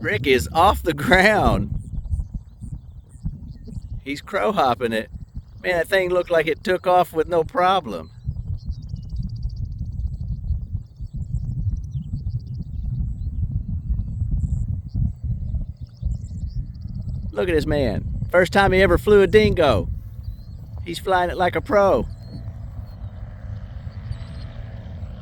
Rick is off the ground. He's crow hopping it. Man, that thing looked like it took off with no problem. Look at this man. First time he ever flew a dingo. He's flying it like a pro.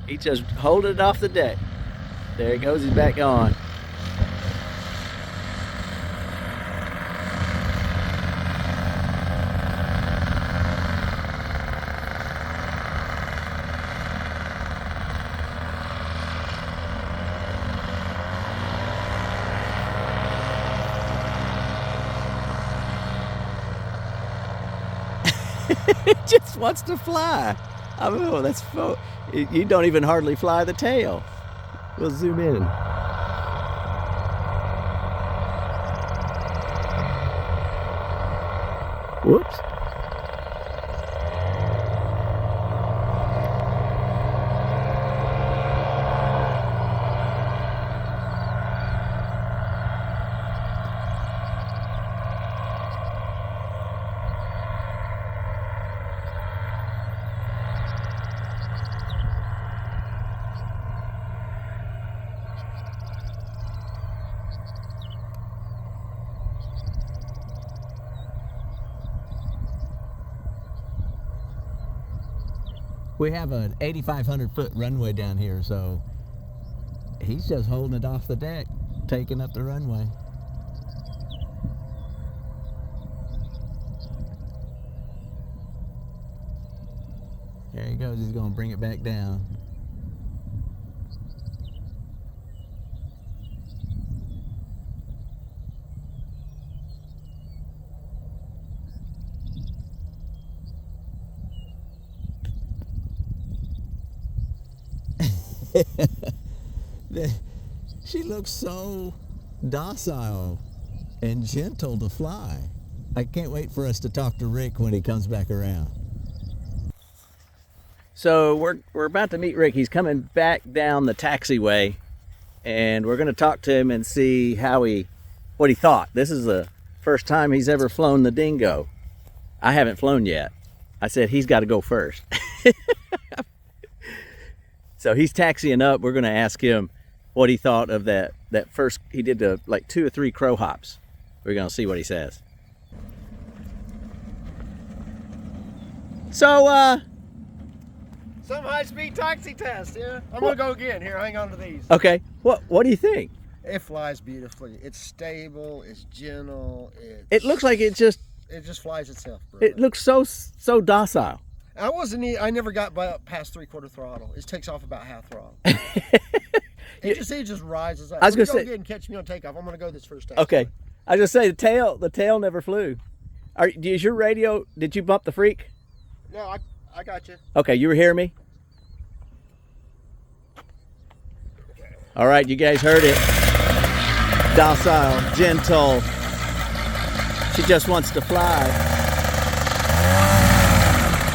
He just holding it off the deck. There he goes, he's back on. It just wants to fly. I mean, oh, that's you don't even hardly fly the tail. We'll zoom in. Whoops. We have an 8,500 foot runway down here, so he's just holding it off the deck, taking up the runway. There he goes, he's gonna bring it back down. She looks so docile and gentle to fly. I can't wait for us to talk to Rick when he comes back around. So we're about to meet Rick. He's coming back down the taxiway, and we're going to talk to him and see what he thought. This is the first time he's ever flown the Dingo. I haven't flown yet. I said he's got to go first. So he's taxiing up. We're going to ask him what he thought of that first. He did like 2 or 3 crow hops. We're going to see what he says. So, some high-speed taxi test, yeah. I'm going to go again. Here, hang on to these. Okay. What do you think? It flies beautifully. It's stable. It's gentle. It looks like it just flies itself, bro. It looks so docile. I never got past 3/4 throttle. It takes off about half throttle. It just rises up. I was going to say, go and catch me on takeoff. I'm going to go this first time. Okay. I was going to say the tail never flew. Is your radio? Did you bump the freak? No, I got you. Okay, you were hearing me. Okay. All right, you guys heard it. Docile, gentle. She just wants to fly.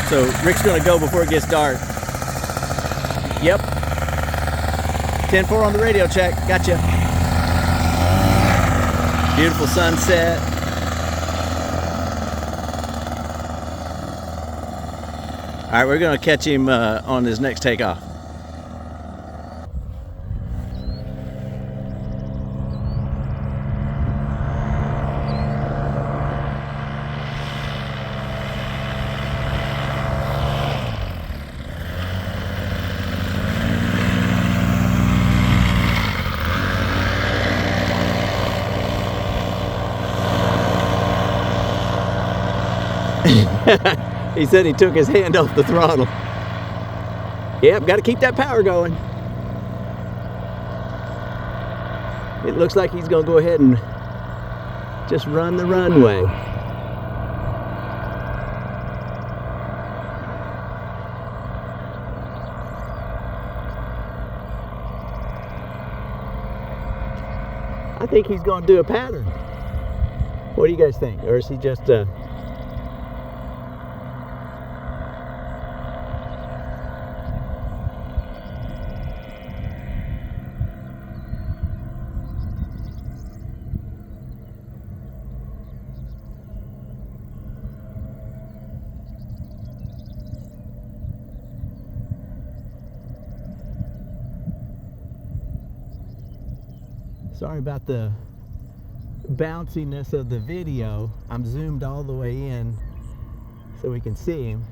So Rick's gonna go before it gets dark. Yep. 10-4 on the radio check. Gotcha. Beautiful sunset. All right, we're gonna catch him on his next takeoff. He said he took his hand off the throttle. Yep, got to keep that power going. It looks like he's going to go ahead and just run the runway. I think he's going to do a pattern. What do you guys think? Or is he just Sorry about the bounciness of the video. I'm zoomed all the way in so we can see him.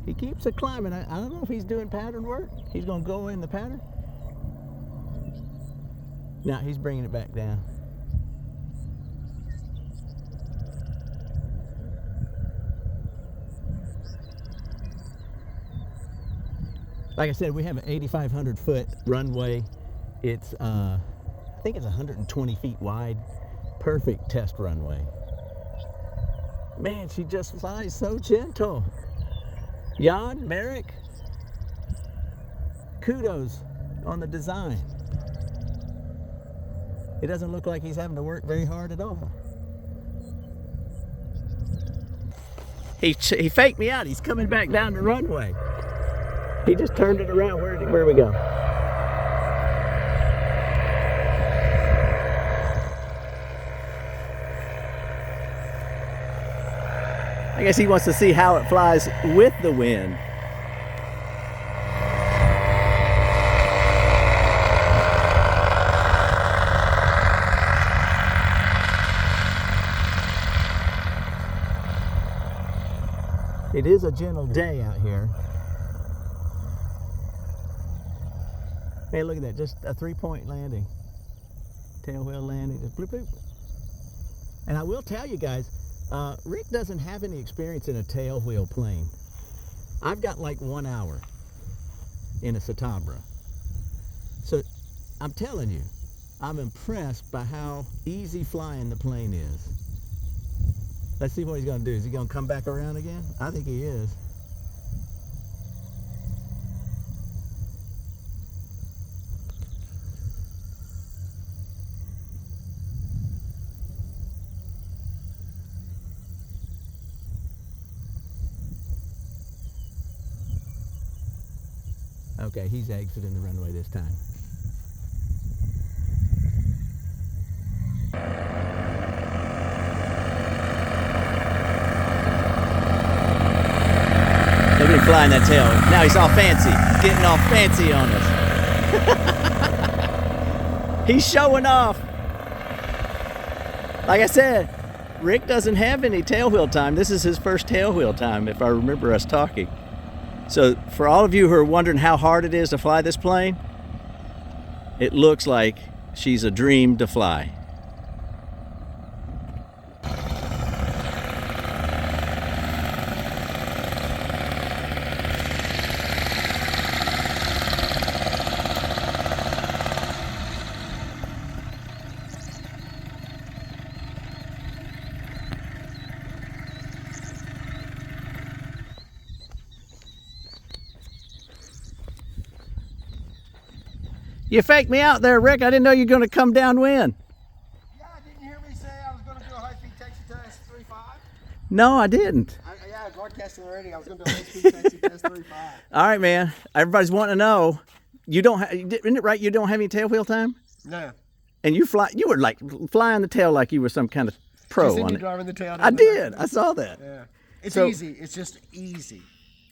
He keeps it climbing. I don't know if he's doing pattern work. He's going to go in the pattern. Now he's bringing it back down. Like I said, we have an 8,500 foot runway. It's, I think it's 120 feet wide. Perfect test runway. Man, she just flies so gentle. Jan, Merrick, kudos on the design. It doesn't look like he's having to work very hard at all. He faked me out. He's coming back down the runway. He just turned it around. Where we go? I guess he wants to see how it flies with the wind. It is a gentle day out here. Hey, look at that, just a 3-point landing. Tail wheel landing, just bloop, bloop. And I will tell you guys, Rick doesn't have any experience in a tail wheel plane. I've got like 1 hour in a Citabra. So I'm telling you, I'm impressed by how easy flying the plane is. Let's see what he's gonna do. Is he gonna come back around again? I think he is. Okay, he's exiting the runway this time. Look at him flying that tail. Now he's all fancy. He's getting all fancy on us. He's showing off. Like I said, Rick doesn't have any tail wheel time. This is his first tail wheel time, if I remember us talking. So for all of you who are wondering how hard it is to fly this plane, it looks like she's a dream to fly. You faked me out there, Rick. I didn't know you were going to come downwind. Yeah, didn't you hear me say I was going to do a high-speed taxi test 3.5? No, I didn't. Yeah, I broadcasted already. I was going to do a high-speed taxi test 3.5. All right, man. Everybody's wanting to know. You don't isn't it right? You don't have any tail wheel time? No. And you were like flying the tail like you were some kind of pro on it. Driving the tail. I did. I saw that. Yeah. It's easy. It's just easy.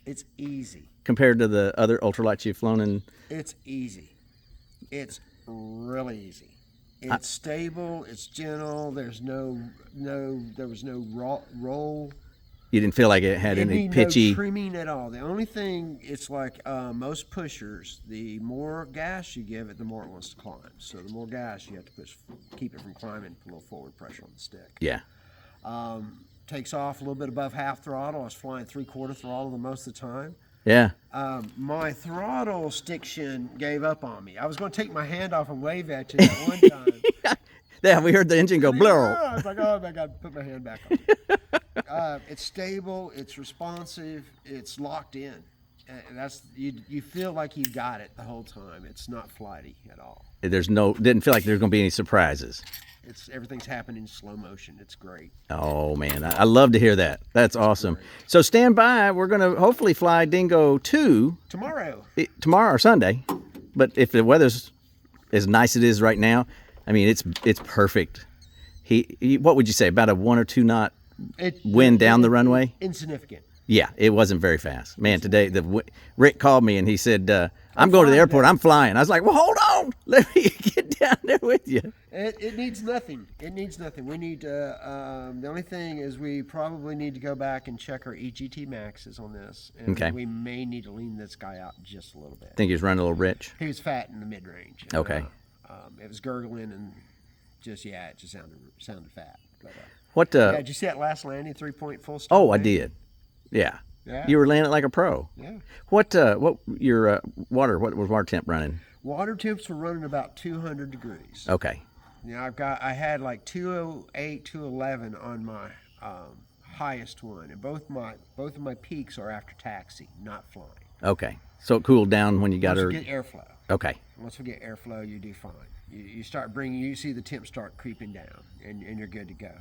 It's easy. Compared to the other ultralights you've flown in? It's easy. It's really easy. It's stable. It's gentle. There was no roll. You didn't feel like it had any pitchy. No trimming at all. The only thing, it's like most pushers. The more gas you give it, the more it wants to climb. So the more gas you have to keep it from climbing. Put a little forward pressure on the stick. Yeah. Takes off a little bit above half throttle. I was flying 3/4 throttle the most of the time. Yeah. My throttle stiction gave up on me. I was going to take my hand off and wave at you that one time. Yeah, we heard the engine go blur. I was like, oh, I got to put my hand back on. It's stable. It's responsive. It's locked in. And that's you feel like you've got it the whole time. It's not flighty at all. Didn't feel like there's going to be any surprises. Everything's happening in slow motion. It's great. Oh man, I love to hear that. That's awesome. So stand by. We're going to hopefully fly Dingo 2 tomorrow or Sunday. But if the weather's as nice as it is right now, I mean it's perfect. He what would you say, about a 1 or 2 knot wind down the runway? Insignificant. Yeah, it wasn't very fast. Man, today Rick called me and he said, I'm going to the airport. I'm flying. I was like, well, hold on. on, let me get down there with you. It needs nothing. It needs nothing. We need to, the only thing is we probably need to go back and check our EGT maxes on this. And Okay. we may need to lean this guy out just a little bit. Think he's running a little rich? He was fat in the mid-range. Okay. It was gurgling and just, it just sounded fat. But, What? yeah, did you see that last landing, 3-point full stop? Oh, I did. Yeah. Yeah. You were landing like a pro. Yeah. What your water? What was water temp running? Water temps were running about 200 degrees. Okay. I had like 208, 211 on my highest one, and both of my peaks are after taxi, not flying. Okay. So it cooled down when you got Once her. you get airflow. Okay. Once we get airflow, you do fine. You start you see the temps start creeping down, and you're good to go.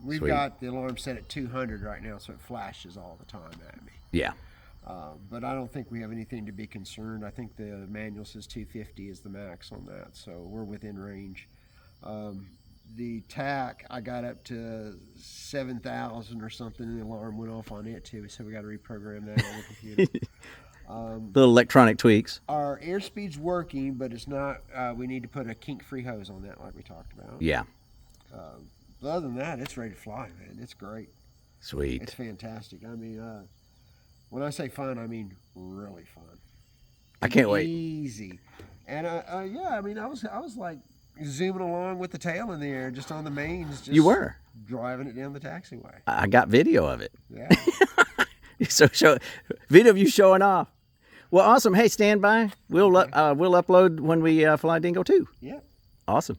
We've Sweet. got the alarm set at 200 right now, so it flashes all the time at me. Yeah. But I don't think we have anything to be concerned. I think the manual says 250 is the max on that, so we're within range. The TAC, I got up to 7,000 or something, and the alarm went off on it too, so we got to reprogram that on the computer. Little electronic tweaks. Our airspeed's working, but it's not, we need to put a kink-free hose on that like we talked about. Yeah. But other than that, it's ready to fly, man. It's great. Sweet. It's fantastic. I mean, when I say fun, I mean really fun. I can't wait. Easy. And I mean, I was like zooming along with the tail in the air, just on the mains. Just You were. driving it down the taxiway. I got video of it. Yeah. So show video of you showing off. Well, awesome. Hey, stand by. We'll upload when we fly Dingo 2. Yeah. Awesome.